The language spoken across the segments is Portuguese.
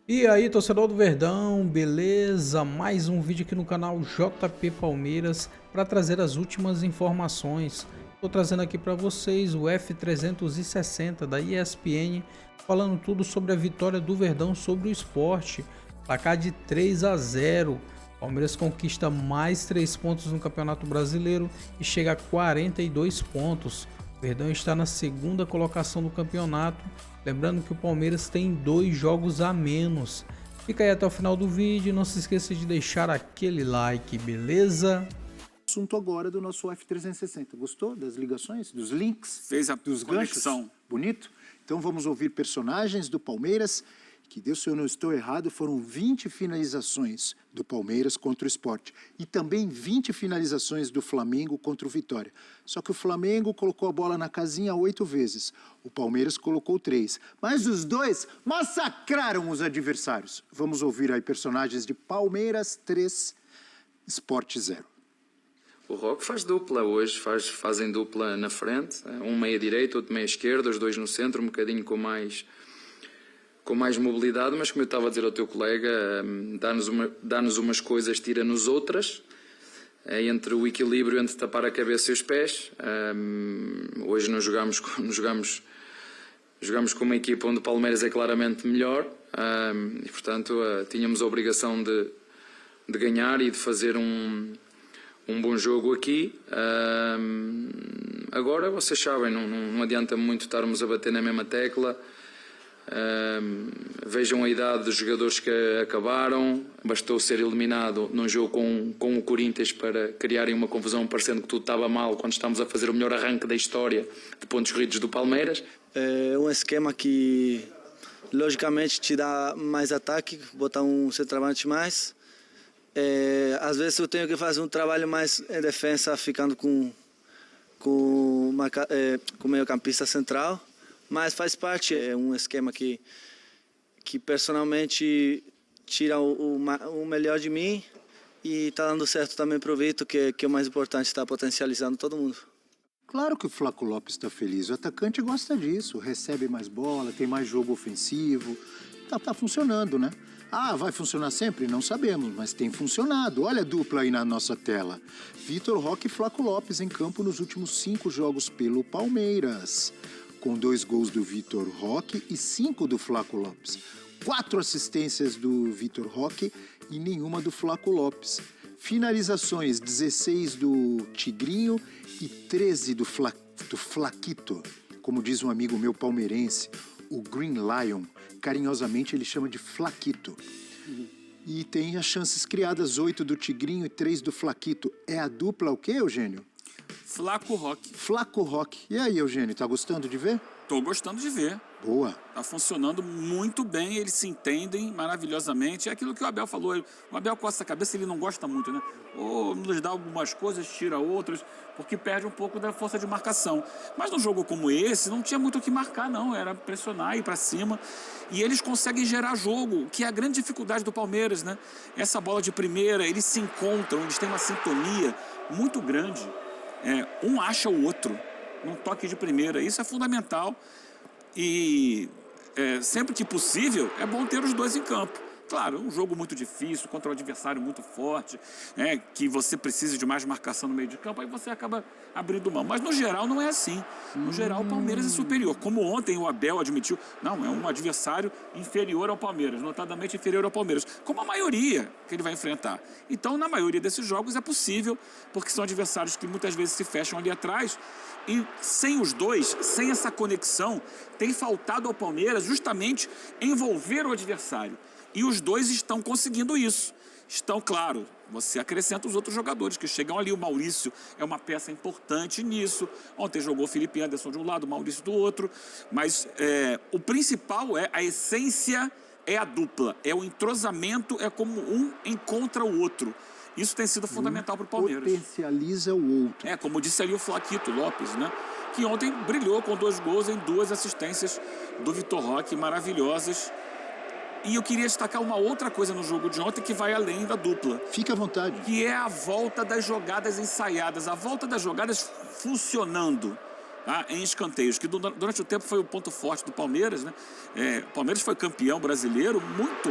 E aí, torcedor do Verdão, beleza? Mais um vídeo aqui no canal JP Palmeiras para trazer as últimas informações. Estou trazendo aqui para vocês o F360 da ESPN, falando tudo sobre a vitória do Verdão sobre o Sport. Placar de 3-0. Palmeiras conquista mais 3 pontos no Campeonato Brasileiro e chega a 42 pontos. O Verdão está na segunda colocação do campeonato. Lembrando que o Palmeiras tem 2 jogos a menos. Fica aí até o final do vídeo e não se esqueça de deixar aquele like, beleza? Assunto agora do nosso F360. Gostou das ligações, dos links? Fez a dos conexão. ganchos? Bonito? Então vamos ouvir personagens do Palmeiras, que, Deus, se eu não estou errado, foram 20 finalizações do Palmeiras contra o Sport. E também 20 finalizações do Flamengo contra o Vitória. Só que o Flamengo colocou a bola na casinha 8 vezes. O Palmeiras colocou 3. Mas os dois massacraram os adversários. Vamos ouvir aí personagens de Palmeiras 3, Sport 0. O Roque faz dupla hoje, fazem dupla na frente, um meia direita, outro meia esquerda, os dois no centro, um bocadinho com mais mobilidade, mas como eu estava a dizer ao teu colega, dá-nos umas coisas, tira-nos outras, entre o equilíbrio entre tapar a cabeça e os pés. Hoje não jogamos com uma equipa onde o Palmeiras é claramente melhor, e portanto tínhamos a obrigação de ganhar e de fazer um bom jogo aqui. Agora vocês sabem, não adianta muito estarmos a bater na mesma tecla. Vejam a idade dos jogadores que acabaram. Bastou ser eliminado num jogo com o Corinthians para criarem uma confusão, parecendo que tudo estava mal quando estamos a fazer o melhor arranque da história de pontos corridos do Palmeiras. É um esquema que logicamente te dá mais ataque, botar um centroavante mais. Às vezes eu tenho que fazer um trabalho mais em defesa, ficando com o meio-campista central, mas faz parte. É um esquema que personalmente tira o melhor de mim e está dando certo também para o Vitor, que é o mais importante, está potencializando todo mundo. Claro que o Flaco Lopes está feliz. O atacante gosta disso, recebe mais bola, tem mais jogo ofensivo. Tá funcionando, né? Ah, vai funcionar sempre? Não sabemos, mas tem funcionado. Olha a dupla aí na nossa tela. Vitor Roque e Flaco Lopes em campo nos últimos 5 jogos pelo Palmeiras, com 2 gols do Vitor Roque e 5 do Flaco Lopes. 4 assistências do Vitor Roque e nenhuma do Flaco Lopes. Finalizações, 16 do Tigrinho e 13 do Flaquito, como diz um amigo meu palmeirense, o Green Lion. Carinhosamente ele chama de Flaquito. E tem as chances criadas, 8 do Tigrinho e 3 do Flaquito. É a dupla o quê, Eugênio? Flaco Roque. Flaco Roque. E aí, Eugênio, tá gostando de ver? Tô gostando de ver. Boa. Tá funcionando muito bem, eles se entendem maravilhosamente. É aquilo que o Abel falou. O Abel coça a cabeça, ele não gosta muito, né? Ou nos dá algumas coisas, tira outras, porque perde um pouco da força de marcação. Mas num jogo como esse, não tinha muito o que marcar, não. Era pressionar, ir para cima. E eles conseguem gerar jogo, que é a grande dificuldade do Palmeiras, né? Essa bola de primeira, eles se encontram, eles têm uma sintonia muito grande. Um acha o outro num toque de primeira. Isso é fundamental. E sempre que possível, é bom ter os dois em campo. Claro, um jogo muito difícil, contra um adversário muito forte, que você precisa de mais marcação no meio de campo, aí você acaba abrindo mão. Mas no geral não é assim. No geral o Palmeiras é superior. Como ontem o Abel admitiu, não, é um adversário inferior ao Palmeiras, notadamente inferior ao Palmeiras, como a maioria que ele vai enfrentar. Então, na maioria desses jogos é possível, porque são adversários que muitas vezes se fecham ali atrás. E sem os dois, sem essa conexão, tem faltado ao Palmeiras justamente envolver o adversário. E os dois estão conseguindo isso. Estão, claro, você acrescenta os outros jogadores que chegam ali. O Maurício é uma peça importante nisso. Ontem jogou o Felipe Anderson de um lado, o Maurício do outro. Mas o principal a essência é a dupla. É o entrosamento, é como um encontra o outro. Isso tem sido fundamental para o Palmeiras. Potencializa o outro. Como disse ali o Flaquito Lopes, né? Que ontem brilhou com 2 gols em 2 assistências do Vitor Roque, maravilhosas. E eu queria destacar uma outra coisa no jogo de ontem que vai além da dupla. Fique à vontade. Que é a volta das jogadas ensaiadas, a volta das jogadas funcionando. em escanteios, que durante o tempo foi o ponto forte do Palmeiras, né? O Palmeiras foi campeão brasileiro muito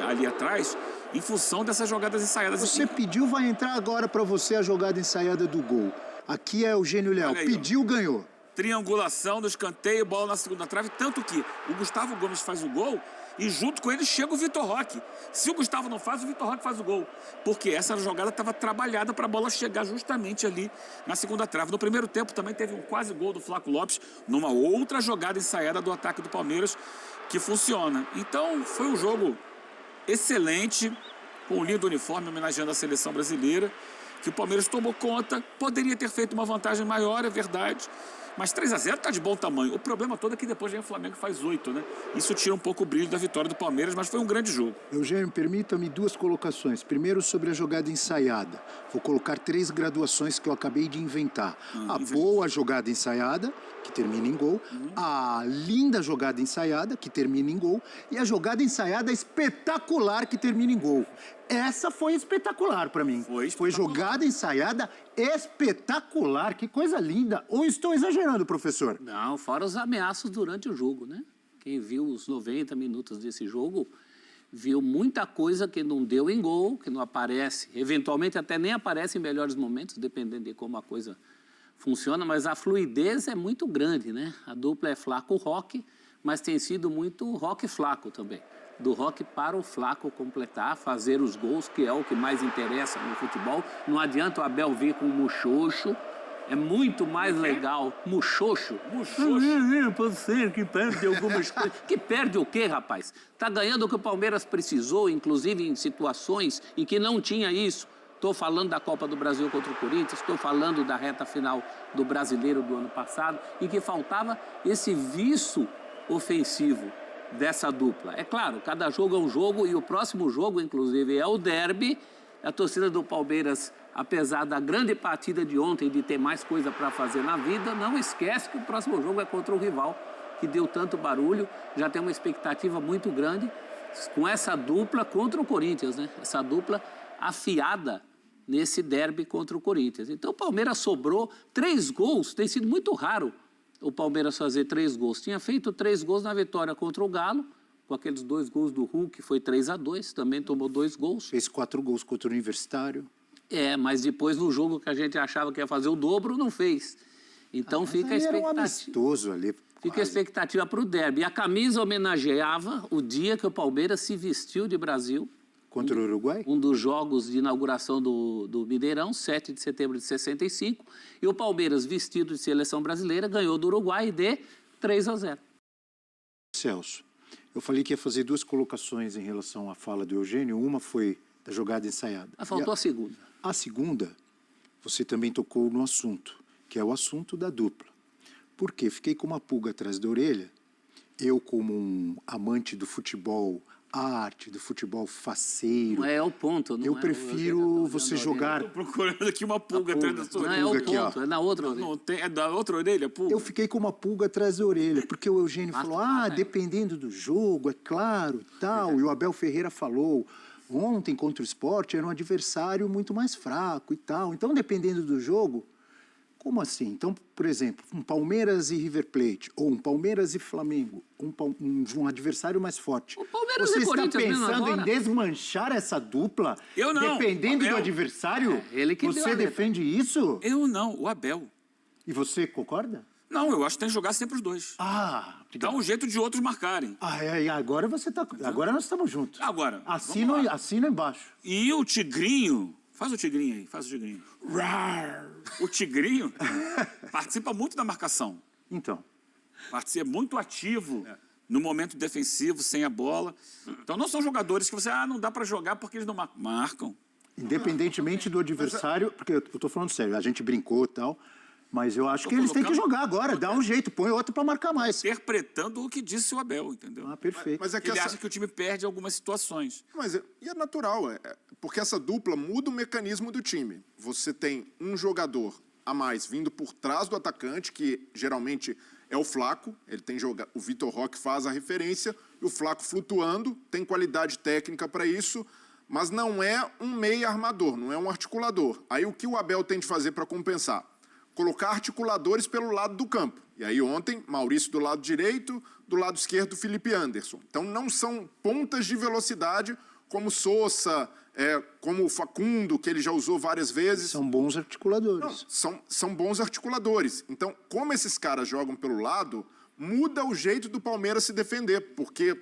ali atrás, em função dessas jogadas ensaiadas. Você pediu, vai entrar agora para você a jogada ensaiada do gol. Aqui é o Eugênio Leal. Pediu, ganhou. Triangulação do escanteio, bola na segunda trave, tanto que o Gustavo Gomes faz o gol e junto com ele chega o Vitor Roque. Se o Gustavo não faz, o Vitor Roque faz o gol. Porque essa jogada estava trabalhada para a bola chegar justamente ali na segunda trave. No primeiro tempo também teve um quase gol do Flaco Lopes, numa outra jogada ensaiada do ataque do Palmeiras, que funciona. Então foi um jogo excelente, com um lindo uniforme homenageando a seleção brasileira, que o Palmeiras tomou conta, poderia ter feito uma vantagem maior, é verdade, mas 3-0 está de bom tamanho. O problema todo é que depois vem o Flamengo e faz 8, né? Isso tira um pouco o brilho da vitória do Palmeiras, mas foi um grande jogo. Eugênio, permita-me 2 colocações. Primeiro, sobre a jogada ensaiada. Vou colocar 3 graduações que eu acabei de inventar. A boa jogada ensaiada, que termina em gol. A linda jogada ensaiada, que termina em gol. E a jogada ensaiada espetacular, que termina em gol. Essa foi espetacular para mim. Foi jogada ensaiada espetacular. Que coisa linda. Ou estou exagerando, professor? Não, fora os ameaços durante o jogo, né? Quem viu os 90 minutos desse jogo, viu muita coisa que não deu em gol, que não aparece, eventualmente até nem aparece em melhores momentos, dependendo de como a coisa funciona, mas a fluidez é muito grande, né? A dupla é Flaco-Roque, mas tem sido muito Roque-Flaco também. Do Roque para o Flaco completar, fazer os gols, que é o que mais interessa no futebol. Não adianta o Abel vir com o muxoxo, é muito mais legal. Muxoxo? Muxoxo. Pode ser que perde algumas coisas. Que perde o quê, rapaz? Tá ganhando o que o Palmeiras precisou, inclusive em situações em que não tinha isso. Estou falando da Copa do Brasil contra o Corinthians, estou falando da reta final do Brasileiro do ano passado, em que faltava esse viço ofensivo dessa dupla. É claro, cada jogo é um jogo e o próximo jogo, inclusive, é o derby. A torcida do Palmeiras, apesar da grande partida de ontem, de ter mais coisa para fazer na vida, não esquece que o próximo jogo é contra o rival, que deu tanto barulho, já tem uma expectativa muito grande com essa dupla contra o Corinthians, né? Essa dupla afiada nesse derby contra o Corinthians. Então o Palmeiras sobrou 3 gols, tem sido muito raro o Palmeiras fazer 3 gols. Tinha feito 3 gols na vitória contra o Galo, com aqueles 2 gols do Hulk, foi 3-2, também tomou 2 gols. Fez 4 gols contra o Universitário. Mas depois no jogo que a gente achava que ia fazer o dobro, não fez. Então fica a expectativa. Era um amistoso ali. Fica a expectativa para o derby. E a camisa homenageava o dia que o Palmeiras se vestiu de Brasil. Contra o Uruguai? Um dos jogos de inauguração do Mineirão, 7 de setembro de 65. E o Palmeiras, vestido de seleção brasileira, ganhou do Uruguai de 3-0. Celso, eu falei que ia fazer 2 colocações em relação à fala do Eugênio. Uma foi da jogada ensaiada. Faltou a segunda. A segunda, você também tocou no assunto, que é o assunto da dupla. Por quê? Fiquei com uma pulga atrás da orelha. Eu, como um amante do futebol, arte, do futebol faceiro... Não é o ponto, não eu prefiro você jogar... Estou procurando aqui uma pulga atrás da sua orelha. Não é o aqui, ponto, é na outra orelha. Não tem, é da outra orelha, pulga? Eu fiquei com uma pulga atrás da orelha, porque o Eugênio falou, dependendo do jogo, é claro, e tal. E o Abel Ferreira falou, ontem contra o Sport era um adversário muito mais fraco e tal. Então, dependendo do jogo... Como assim? Então, por exemplo, um Palmeiras e River Plate, ou um Palmeiras e Flamengo, um adversário mais forte. O Palmeiras Você e está Corinthians pensando em desmanchar essa dupla? Eu não. Dependendo Abel. do adversário? Ele que você deu a letra. defende isso? Eu não, o Abel. E você concorda? Não, eu acho que tem que jogar sempre os dois. Dá um jeito de outros marcarem. Agora você tá. Agora nós estamos juntos. Agora, assina embaixo. E o Tigrinho... Faz o Tigrinho aí, faz o Tigrinho. O Tigrinho participa muito da marcação. Então. Participa muito ativo no momento defensivo, sem a bola. Então não são jogadores que você, não dá para jogar porque eles não marcam. Independentemente do adversário, porque eu tô falando sério, a gente brincou e tal, mas eu acho que eles têm que jogar agora, dá um jeito, põe outro para marcar mais. Interpretando o que disse o Abel, entendeu? Perfeito. Mas é que Ele acha que o time perde algumas situações. Mas e é natural, porque essa dupla muda o mecanismo do time. Você tem um jogador a mais vindo por trás do atacante, que geralmente é o Flaco, ele tem o Vitor Roque faz a referência, e o Flaco flutuando, tem qualidade técnica para isso, mas não é um meia armador, não é um articulador. Aí o que o Abel tem de fazer para compensar? colocar articuladores pelo lado do campo. E aí ontem, Maurício do lado direito, do lado esquerdo, Felipe Anderson. Então não são pontas de velocidade como Sousa, como o Facundo, que ele já usou várias vezes. São bons articuladores. Não, são bons articuladores. Então, como esses caras jogam pelo lado, muda o jeito do Palmeiras se defender, porque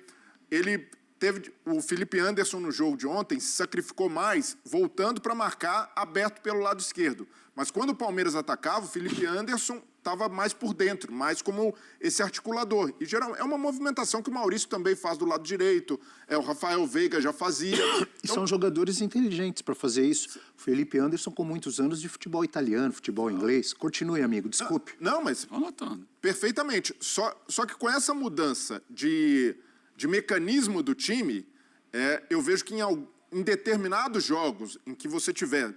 o Felipe Anderson no jogo de ontem se sacrificou mais voltando para marcar aberto pelo lado esquerdo. Mas quando o Palmeiras atacava, o Felipe Anderson estava mais por dentro, mais como esse articulador. E geralmente é uma movimentação que o Maurício também faz do lado direito, o Rafael Veiga já fazia. E são jogadores inteligentes para fazer isso. O Felipe Anderson com muitos anos de futebol italiano, futebol inglês. Continue, amigo, desculpe. Não, mas perfeitamente. Só que com essa mudança de mecanismo do time, eu vejo que em determinados jogos em que você tiver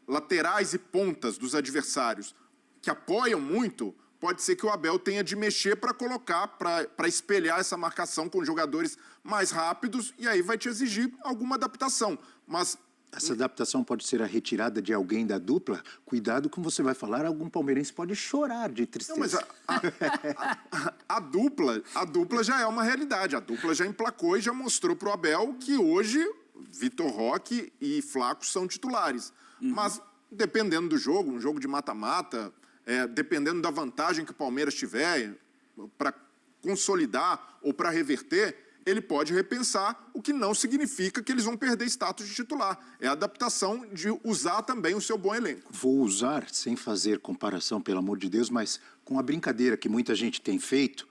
laterais e pontas dos adversários que apoiam muito, pode ser que o Abel tenha de mexer para colocar, para espelhar essa marcação com jogadores mais rápidos, e aí vai te exigir alguma adaptação. Mas essa adaptação pode ser a retirada de alguém da dupla. Cuidado com você vai falar, algum palmeirense pode chorar de tristeza. Não, mas a dupla já é uma realidade. A dupla já emplacou e já mostrou para o Abel que hoje Vitor Roque e Flaco são titulares. Mas dependendo do jogo, um jogo de mata-mata, dependendo da vantagem que o Palmeiras tiver para consolidar ou para reverter, ele pode repensar, o que não significa que eles vão perder status de titular. É a adaptação de usar também o seu bom elenco. Vou usar, sem fazer comparação, pelo amor de Deus, mas com a brincadeira que muita gente tem feito,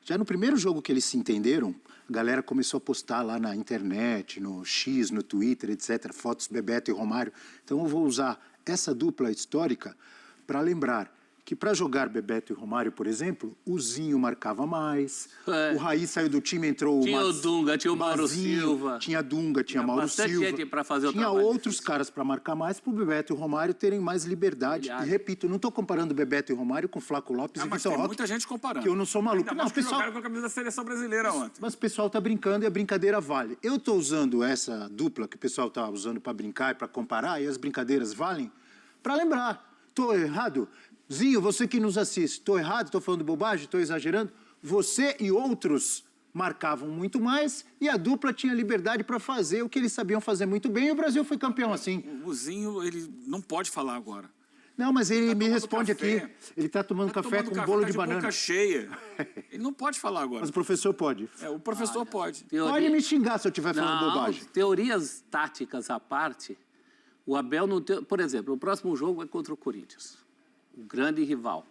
já no primeiro jogo que eles se entenderam, a galera começou a postar lá na internet, no X, no Twitter, etc., fotos Bebeto e Romário. Então eu vou usar essa dupla histórica para lembrar que para jogar Bebeto e Romário, por exemplo, o Zinho marcava mais, o Raí saiu do time, entrou tinha o Dunga, tinha o Mauro Silva. Tinha Dunga, tinha Mauro Silva. Gente pra fazer o tinha outros caras para marcar mais, para o Bebeto e o Romário terem mais liberdade. E repito, não estou comparando Bebeto e Romário com Flávio Lopes e mas Vitor tem Roque, muita gente comparando. que eu não sou maluco. Ainda Não, mais que pessoal, jogaram com a camisa da seleção brasileira ontem. mas o pessoal está brincando e a brincadeira vale. Eu estou usando essa dupla que o pessoal está usando para brincar e para comparar, e as brincadeiras valem, para lembrar. Estou errado? Zinho, você que nos assiste, estou errado? Estou falando bobagem? Estou exagerando? Você e outros marcavam muito mais e a dupla tinha liberdade para fazer o que eles sabiam fazer muito bem e o Brasil foi campeão assim. O Zinho, ele não pode falar agora. Não, mas ele me responde aqui. Ele está tomando café com bolo de banana. Boca cheia. Ele não pode falar agora. Mas o professor pode. O professor pode. Pode me xingar se eu estiver falando bobagem. Teorias táticas à parte, o Abel não tem... Por exemplo, o próximo jogo é contra o Corinthians, o grande rival.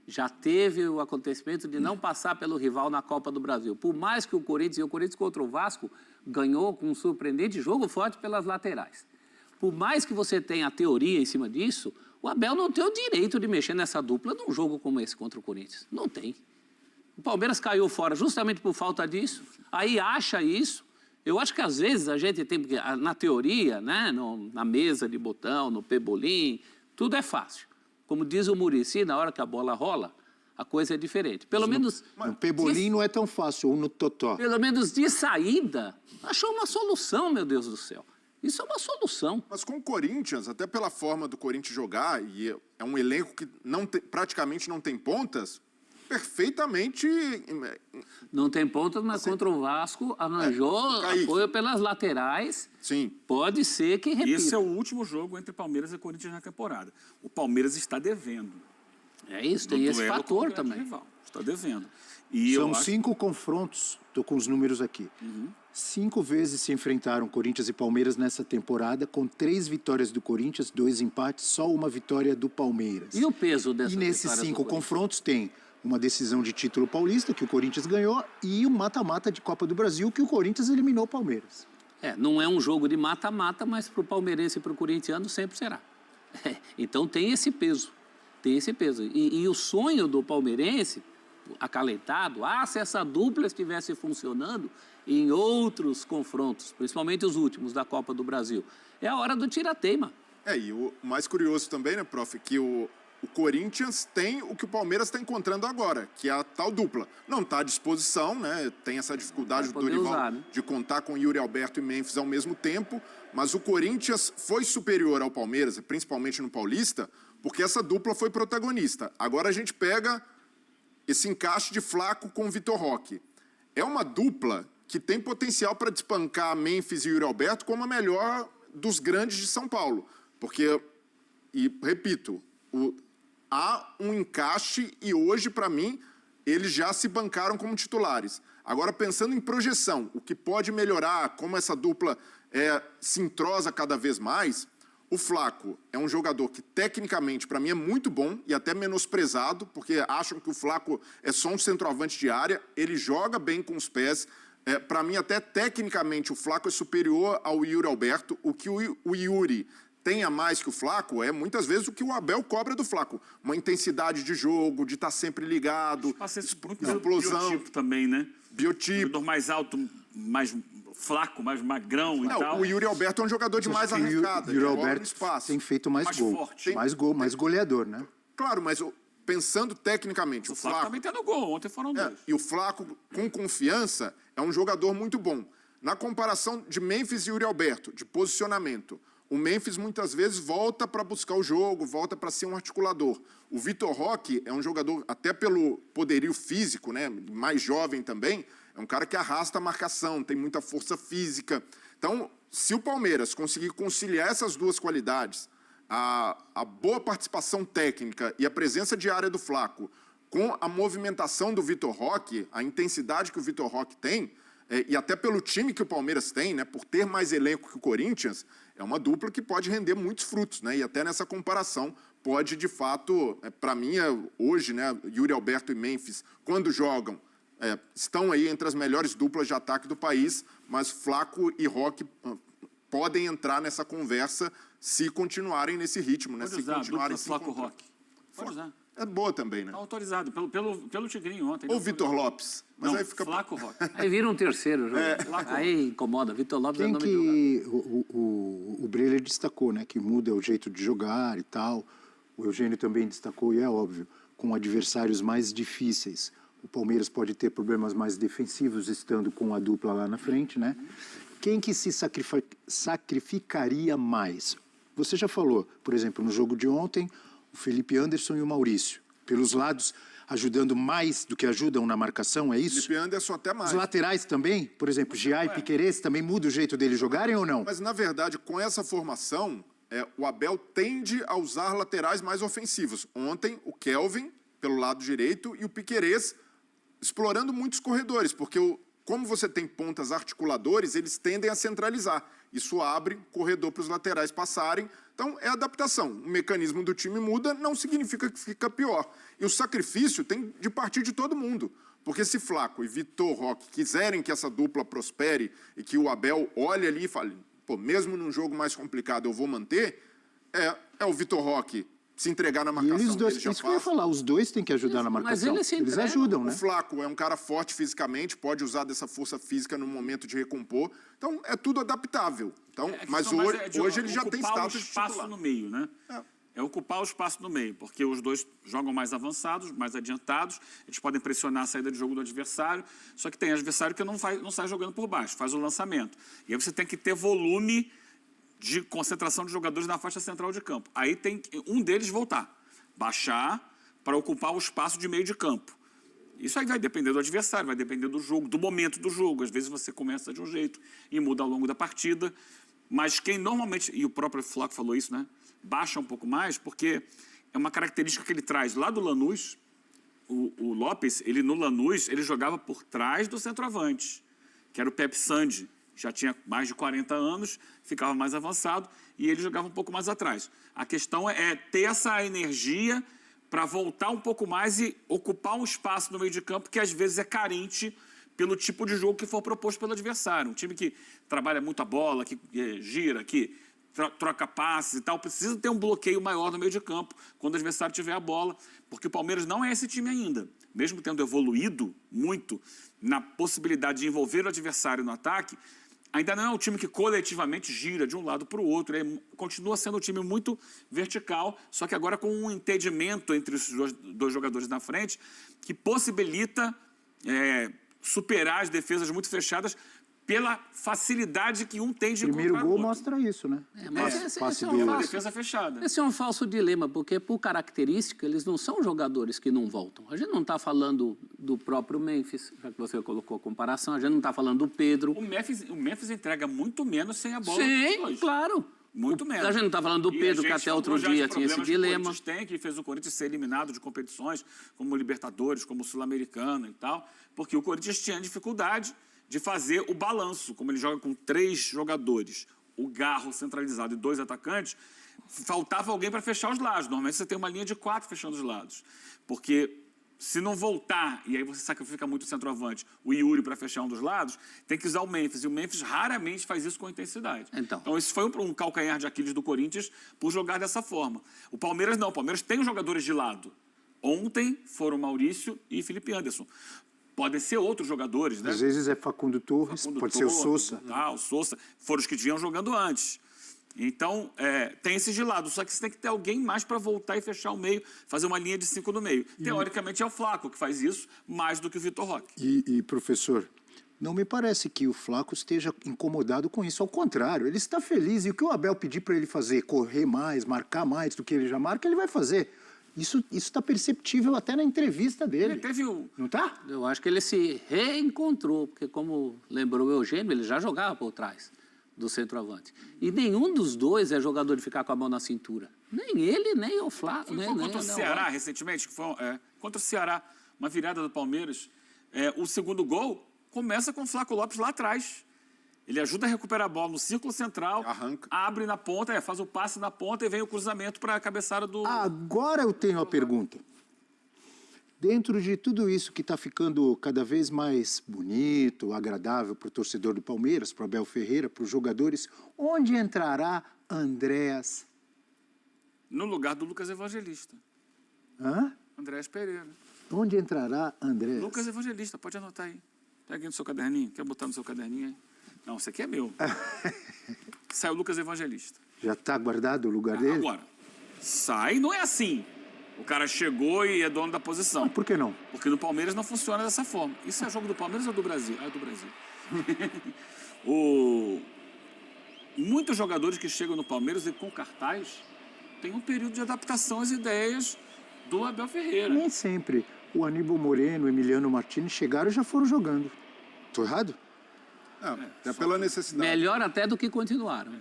Já teve o acontecimento de não passar pelo rival na Copa do Brasil. Por mais que o Corinthians contra o Vasco ganhou com um surpreendente jogo forte pelas laterais. Por mais que você tenha a teoria em cima disso, o Abel não tem o direito de mexer nessa dupla num jogo como esse contra o Corinthians. Não tem. O Palmeiras caiu fora justamente por falta disso. Aí acha isso. Eu acho que às vezes a gente tem, na teoria, né, na mesa de botão, no pebolim, tudo é fácil. Como diz o Muricy, na hora que a bola rola, a coisa é diferente. Pelo menos... No pebolim não é tão fácil, ou no totó. Pelo menos de saída, achou uma solução, meu Deus do céu. Isso é uma solução. Mas com o Corinthians, até pela forma do Corinthians jogar, e é um elenco que praticamente não tem pontas, perfeitamente... Não tem pontas, mas contra o Vasco arranjou apoio pelas laterais. Sim. Pode ser que repita. Esse é o último jogo entre Palmeiras e Corinthians na temporada. O Palmeiras está devendo. É isso, tem esse fator também. Rival. Está devendo. E São 5 confrontos, estou com os números aqui. 5 vezes se enfrentaram Corinthians e Palmeiras nessa temporada, com 3 vitórias do Corinthians, 2 empates, só uma vitória do Palmeiras. E o peso dessa vitória? E nesses 5 confrontos tem uma decisão de título paulista, que o Corinthians ganhou, e um mata-mata de Copa do Brasil, que o Corinthians eliminou o Palmeiras. Não é um jogo de mata-mata, mas para o palmeirense e para o corintiano sempre será. Então tem esse peso. Tem esse peso. E o sonho do palmeirense, acalentado, se essa dupla estivesse funcionando em outros confrontos, principalmente os últimos da Copa do Brasil, é a hora do tira-teima. E o mais curioso também, né, prof, que o Corinthians tem o que o Palmeiras está encontrando agora, que é a tal dupla. Não está à disposição, né? Tem essa dificuldade do Dorival usar, né? de contar com Yuri Alberto e Memphis ao mesmo tempo, mas o Corinthians foi superior ao Palmeiras, principalmente no Paulista, porque essa dupla foi protagonista. Agora a gente pega esse encaixe de Flaco com o Vitor Roque. É uma dupla que tem potencial para despancar Memphis e Yuri Alberto como a melhor dos grandes de São Paulo. Porque, e repito, há um encaixe e hoje, para mim, eles já se bancaram como titulares. Agora, pensando em projeção, o que pode melhorar, como essa dupla se entrosa cada vez mais, o Flaco é um jogador que, tecnicamente, para mim, é muito bom e até menosprezado, porque acham que o Flaco é só um centroavante de área. Ele joga bem com os pés. Para mim, até tecnicamente, o Flaco é superior ao Yuri Alberto. O que o Yuri tem a mais que o Flaco é, muitas vezes, o que o Abel cobra do Flaco. Uma intensidade de jogo, de estar sempre ligado, explosão. Biotipo também, né? Biotipo. Jogador mais alto, mais flaco, mais magrão e tal. O Yuri Alberto é um jogador de mais arrancada. O Yuri Alberto tem feito mais gol. Forte. Mais goleador, né? Claro, mas pensando tecnicamente, O Flaco também tá no gol, ontem foram dois. E o Flaco, com confiança, é um jogador muito bom. Na comparação de Memphis e Yuri Alberto, de posicionamento, o Memphis muitas vezes volta para buscar o jogo, volta para ser um articulador. O Vitor Roque é um jogador, até pelo poderio físico, né, mais jovem também, é um cara que arrasta a marcação, tem muita força física. Então, se o Palmeiras conseguir conciliar essas duas qualidades, a boa participação técnica e a presença diária do Flaco, com a movimentação do Vitor Roque, a intensidade que o Vitor Roque tem, e até pelo time que o Palmeiras tem, né, por ter mais elenco que o Corinthians, é uma dupla que pode render muitos frutos, né, e até nessa comparação pode, de fato, para mim, hoje, né, Yuri Alberto e Memphis, quando jogam, estão aí entre as melhores duplas de ataque do país, mas Flaco e Roque podem entrar nessa conversa se continuarem nesse ritmo, né? Pode se usar, continuarem Flaco Roque. Pode usar. É boa também, né? Tá autorizado, pelo Tigrinho ontem. Ou Vitor Lopes. Mas não, aí fica... Flaco Roque. Aí vira um terceiro jogo. Aí incomoda. Vitor Lopes é nome de jogador. O Breler destacou, né? Que muda o jeito de jogar e tal. O Eugênio também destacou, e é óbvio, com adversários mais difíceis. O Palmeiras pode ter problemas mais defensivos estando com a dupla lá na frente, né? Quem que se sacrificaria mais? Você já falou, por exemplo, no jogo de ontem, o Felipe Anderson e o Maurício. Pelos lados, ajudando mais do que ajudam na marcação, é isso? Felipe Anderson até mais. Os laterais também? Por exemplo, Giá e Piquerez também muda o jeito deles jogarem ou não? Mas, na verdade, com essa formação, o Abel tende a usar laterais mais ofensivos. Ontem, o Kelvin, pelo lado direito, e o Piquerez explorando muitos corredores, porque como você tem pontas articuladores, eles tendem a centralizar. Isso abre corredor para os laterais passarem. Então, é adaptação. O mecanismo do time muda, não significa que fica pior. E o sacrifício tem de partir de todo mundo. Porque se Flaco e Vitor Roque quiserem que essa dupla prospere e que o Abel olhe ali e fale, pô, mesmo num jogo mais complicado eu vou manter, é o Vitor Roque se entregar na marcação. E eles dois, isso que eu ia falar, os dois têm que ajudar na marcação. Mas eles ajudam, né? O Flaco é um cara forte fisicamente, pode usar dessa força física no momento de recompor. Então, é tudo adaptável. Então, mas hoje ele já tem status de titular. Ocupar o espaço no meio, né? É ocupar o espaço no meio, porque os dois jogam mais avançados, mais adiantados, eles podem pressionar a saída de jogo do adversário, só que tem adversário que não sai jogando por baixo, faz o lançamento. E aí você tem que ter volume de concentração de jogadores na faixa central de campo. Aí tem um deles voltar, baixar para ocupar o espaço de meio de campo. Isso aí vai depender do adversário, vai depender do jogo, do momento do jogo. Às vezes você começa de um jeito e muda ao longo da partida. Mas quem normalmente, e o próprio Flaco falou isso, né? Baixa um pouco mais, porque é uma característica que ele traz lá do Lanús. O Lopes, no Lanús, ele jogava por trás do centroavante, que era o Pepe Sandi. Já tinha mais de 40 anos, ficava mais avançado e ele jogava um pouco mais atrás. A questão é ter essa energia para voltar um pouco mais e ocupar um espaço no meio de campo que às vezes é carente pelo tipo de jogo que for proposto pelo adversário. Um time que trabalha muito a bola, que gira, que troca passes e tal, precisa ter um bloqueio maior no meio de campo quando o adversário tiver a bola, porque o Palmeiras não é esse time ainda. Mesmo tendo evoluído muito na possibilidade de envolver o adversário no ataque, ainda não é um time que coletivamente gira de um lado para o outro. Continua sendo um time muito vertical, só que agora com um entendimento entre os dois jogadores na frente que possibilita superar as defesas muito fechadas pela facilidade que um tem de encontrar Primeiro gol o outro. mostra isso, né? Passe é uma defesa fechada. Esse é um falso dilema, porque, por característica, eles não são jogadores que não voltam. A gente não está falando do próprio Memphis, já que você colocou a comparação, a gente não está falando do Pedro. O Memphis entrega muito menos sem a bola. Sim, claro. Muito menos. A gente não está falando do Pedro, que até outro dia tinha esse dilema. Que fez o Corinthians ser eliminado de competições como Libertadores, como Sul-Americana e tal, porque o Corinthians tinha dificuldade de fazer o balanço, como ele joga com 3 jogadores, o Garro centralizado e 2 atacantes, faltava alguém para fechar os lados. Normalmente você tem uma linha de 4 fechando os lados, porque se não voltar, e aí você sacrifica muito o centroavante, o Yuri para fechar um dos lados, tem que usar o Memphis, e o Memphis raramente faz isso com intensidade. Então isso foi um calcanhar de Aquiles do Corinthians por jogar dessa forma. O Palmeiras não, o Palmeiras tem os jogadores de lado. Ontem foram Maurício e Felipe Anderson. Podem ser outros jogadores, né? Às vezes é Facundo Torres, pode ser o Sousa. O Sousa. Foram os que vinham jogando antes. Então, tem esses de lado. Só que você tem que ter alguém mais para voltar e fechar o meio, fazer uma linha de 5 no meio. Teoricamente é o Flaco que faz isso, mais do que o Vitor Roque. E, professor, não me parece que o Flaco esteja incomodado com isso. Ao contrário, ele está feliz. E o que o Abel pedir para ele fazer, correr mais, marcar mais do que ele já marca, ele vai fazer. Isso está perceptível até na entrevista dele. Ele teve Não está? Eu acho que ele se reencontrou, porque, como lembrou o Eugênio, ele já jogava por trás do centroavante. E nenhum dos dois é jogador de ficar com a mão na cintura. Nem ele, nem o Flávio. Foi contra o Ceará, recentemente, que foi contra o Ceará, uma virada do Palmeiras. O segundo gol começa com o Flávio Lopes lá atrás. Ele ajuda a recuperar a bola no círculo central, arranca, abre na ponta, faz o passe na ponta e vem o cruzamento para a cabeçada do... Agora eu tenho a pergunta. Dentro de tudo isso que está ficando cada vez mais bonito, agradável para o torcedor do Palmeiras, para o Abel Ferreira, para os jogadores, onde entrará Andréas? No lugar do Lucas Evangelista. Hã? Andréas Pereira. Onde entrará Andréas? Lucas Evangelista, pode anotar aí. Pega aí no seu caderninho. Quer botar no seu caderninho aí? Não, esse aqui é meu. Sai o Lucas Evangelista. Já está guardado o lugar dele? Agora, sai, não é assim. O cara chegou e é dono da posição. Não, por que não? Porque no Palmeiras não funciona dessa forma. Isso é jogo do Palmeiras ou do Brasil? É do Brasil. Muitos jogadores que chegam no Palmeiras e com cartaz têm um período de adaptação às ideias do Abel Ferreira. Nem sempre. O Aníbal Moreno, o Emiliano Martins chegaram e já foram jogando. Estou errado? É pela necessidade. Melhor até do que continuaram.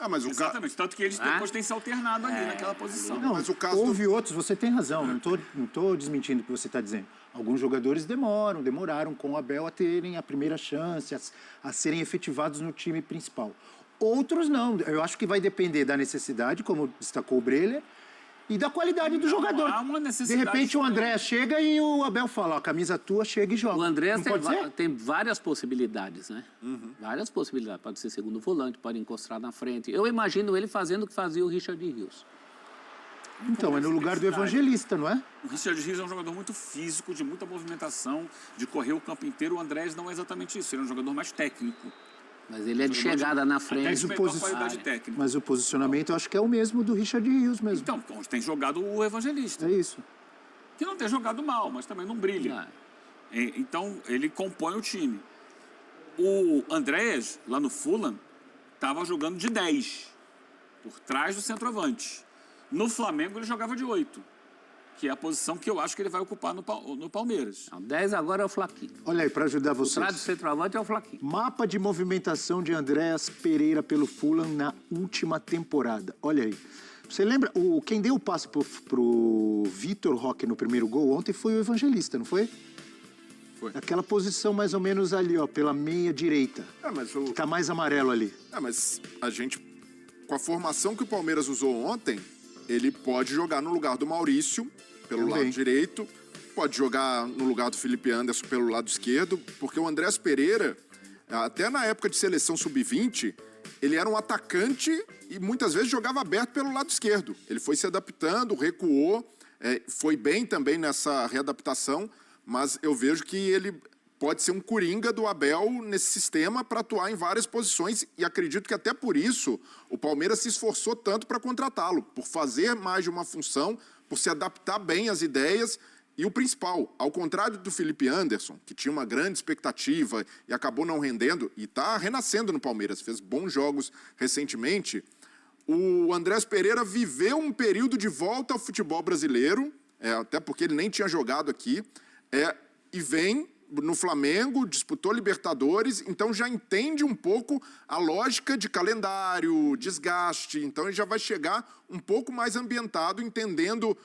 Mas Exatamente, tanto que eles depois têm se alternado ali naquela posição. Não, mas o caso houve outros, você tem razão, não tô desmentindo o que você está dizendo. Alguns jogadores demoraram com o Abel a terem a primeira chance, a serem efetivados no time principal. Outros não, eu acho que vai depender da necessidade, como destacou o Breler, e da qualidade do jogador. Há uma necessidade. De repente o André chega e o Abel fala, ó, camisa tua, chega e joga. O André não tem várias possibilidades, né? Várias possibilidades. Pode ser segundo volante, pode encostar na frente. Eu imagino ele fazendo o que fazia o Richard Rios. Então, é no lugar do Evangelista, não é? O Richard Rios é um jogador muito físico, de muita movimentação, de correr o campo inteiro. O Andrés não é exatamente isso, ele é um jogador mais técnico. Mas ele é de chegada na frente. Mas o posicionamento eu acho que é o mesmo do Richard Rios mesmo. Então, tem jogado o Evangelista. É isso. Que não tem jogado mal, mas também não brilha. Então, ele compõe o time. O Andrés, lá no Fulham, estava jogando de 10, por trás do centroavante. No Flamengo, ele jogava de 8, que é a posição que eu acho que ele vai ocupar no Palmeiras. Não, 10 agora é o Flaquinho. Olha aí, para ajudar vocês. O trás do centroavante é o Flaquinho. Mapa de movimentação de Andréas Pereira pelo Fulham na última temporada. Olha aí. Você lembra, quem deu o passe pro Vitor Roque no primeiro gol ontem foi o Evangelista, não foi? Foi. Aquela posição mais ou menos ali, ó, pela meia direita. Que tá mais amarelo ali. Mas a gente, com a formação que o Palmeiras usou ontem, ele pode jogar no lugar do Maurício, pelo lado direito, pode jogar no lugar do Felipe Anderson pelo lado esquerdo, porque o Andrés Pereira, até na época de seleção sub-20, ele era um atacante e muitas vezes jogava aberto pelo lado esquerdo. Ele foi se adaptando, recuou, foi bem também nessa readaptação, mas eu vejo que ele pode ser um coringa do Abel nesse sistema para atuar em várias posições, e acredito que até por isso o Palmeiras se esforçou tanto para contratá-lo, por fazer mais de uma função, por se adaptar bem às ideias. E o principal, ao contrário do Felipe Anderson, que tinha uma grande expectativa e acabou não rendendo, e está renascendo no Palmeiras, fez bons jogos recentemente, o Andrés Pereira viveu um período de volta ao futebol brasileiro, até porque ele nem tinha jogado aqui, e vem no Flamengo, disputou Libertadores, então já entende um pouco a lógica de calendário, desgaste, então ele já vai chegar um pouco mais ambientado, entendendo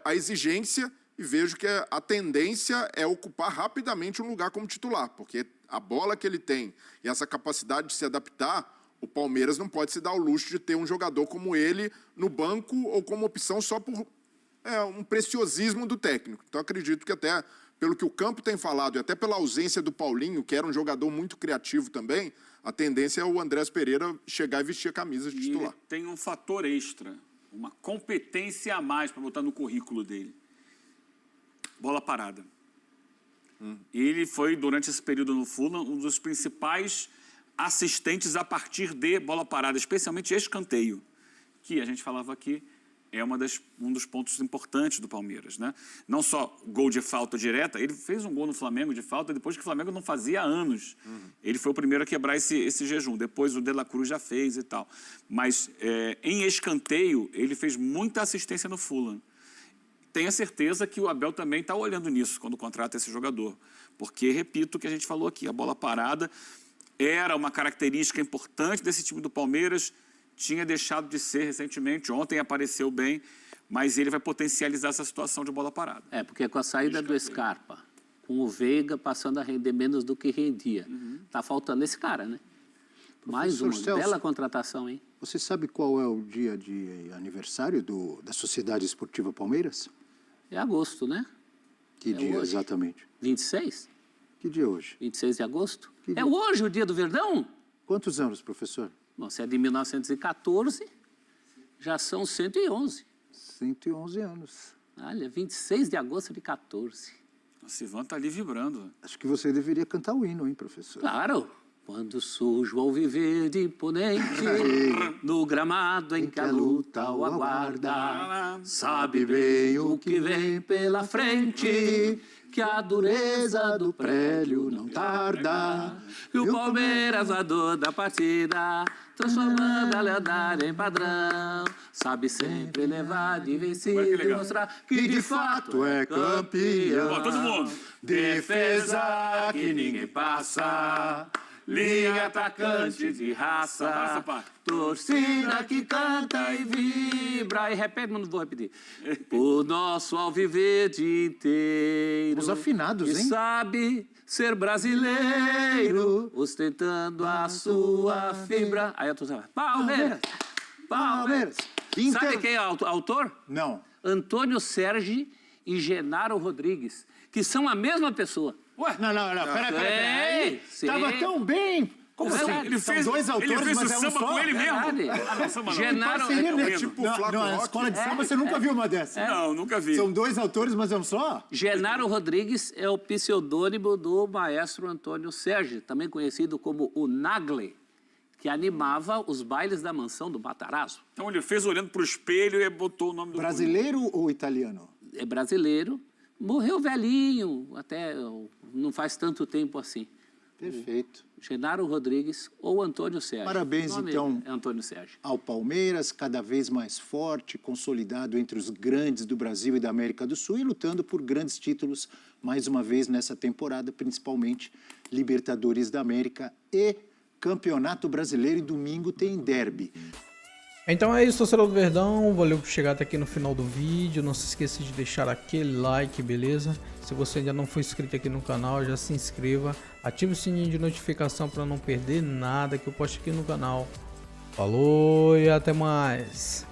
a exigência, e vejo que a tendência é ocupar rapidamente um lugar como titular, porque a bola que ele tem e essa capacidade de se adaptar, o Palmeiras não pode se dar o luxo de ter um jogador como ele no banco ou como opção só por um preciosismo do técnico. Então acredito que até pelo que o campo tem falado e até pela ausência do Paulinho, que era um jogador muito criativo também, a tendência é o Andrés Pereira chegar e vestir a camisa de titular. Ele tem um fator extra, uma competência a mais para botar no currículo dele. Bola parada. Ele foi, durante esse período no Fulham, um dos principais assistentes a partir de bola parada, especialmente escanteio, que a gente falava aqui, é um dos pontos importantes do Palmeiras, né? Não só gol de falta direta, ele fez um gol no Flamengo de falta depois que o Flamengo não fazia há anos. Ele foi o primeiro a quebrar esse jejum, depois o De La Cruz já fez e tal. Mas em escanteio, ele fez muita assistência no Fulham. Tenha certeza que o Abel também está olhando nisso quando contrata esse jogador. Porque, repito o que a gente falou aqui, a bola parada era uma característica importante desse time do Palmeiras, tinha deixado de ser recentemente, ontem apareceu bem, mas ele vai potencializar essa situação de bola parada. Porque com a saída do Scarpa, com o Veiga passando a render menos do que rendia, tá faltando esse cara, né? Mais uma bela contratação, hein? Você sabe qual é o dia de aniversário da Sociedade Esportiva Palmeiras? É agosto, né? Que dia hoje. Exatamente? 26? Que dia é hoje? 26 de agosto? Que dia? É hoje o dia do Verdão? Quantos anos, professor? Bom, se é de 1914, já são 111. 111 anos. Olha, 26 de agosto de 14. O Sivan está ali vibrando. Acho que você deveria cantar o hino, hein, professor? Claro. Quando sujo ao viver de imponente, no gramado em que a luta o aguarda, sabe bem o que vem pela frente, que a dureza do prélio não tarda. E o Palmeiras, a dor da partida, transformando a lealdade em padrão, sabe sempre levar de vencido e mostrar que de fato é campeão. Bom, todo mundo. Defesa que ninguém passa, linha atacante de raça, torcida que canta e vibra. E repete, mas não vou repetir. O nosso alviverde inteiro. Os afinados, que hein? sabe ser brasileiro, ostentando a sua fibra. Aí a torcida vai, Palmeiras! Palmeiras! Sabe quem é o autor? Não. Antônio Sérgio e Genaro Rodrigues, que são a mesma pessoa. Ué? Não, peraí. Tava tão bem. Como assim? Ele fez, dois autores, ele fez mas o é um samba só? com ele Verdade. Samba não. Genaro Tipo o Flaco Na Rock. escola de samba você nunca viu uma dessa. Não, nunca vi. São dois autores, mas é um só? Genaro Rodrigues é o pseudônimo do maestro Antônio Sérgio, também conhecido como o Nagle, que animava os bailes da mansão do Matarazzo. Então ele fez olhando para o espelho e botou o nome do... Brasileiro ou italiano? É brasileiro, morreu velhinho, até não faz tanto tempo assim. Perfeito. Genaro Rodrigues ou Antônio Sérgio. Parabéns, O nome então, é Antônio Sérgio. ao Palmeiras, cada vez mais forte, consolidado entre os grandes do Brasil e da América do Sul e lutando por grandes títulos mais uma vez nessa temporada, principalmente Libertadores da América e Campeonato Brasileiro, e domingo tem derby. Então é isso, torcedor do Verdão, valeu por chegar até aqui no final do vídeo, não se esqueça de deixar aquele like, beleza? Se você ainda não for inscrito aqui no canal, já se inscreva, ative o sininho de notificação para não perder nada que eu posto aqui no canal. Falou e até mais!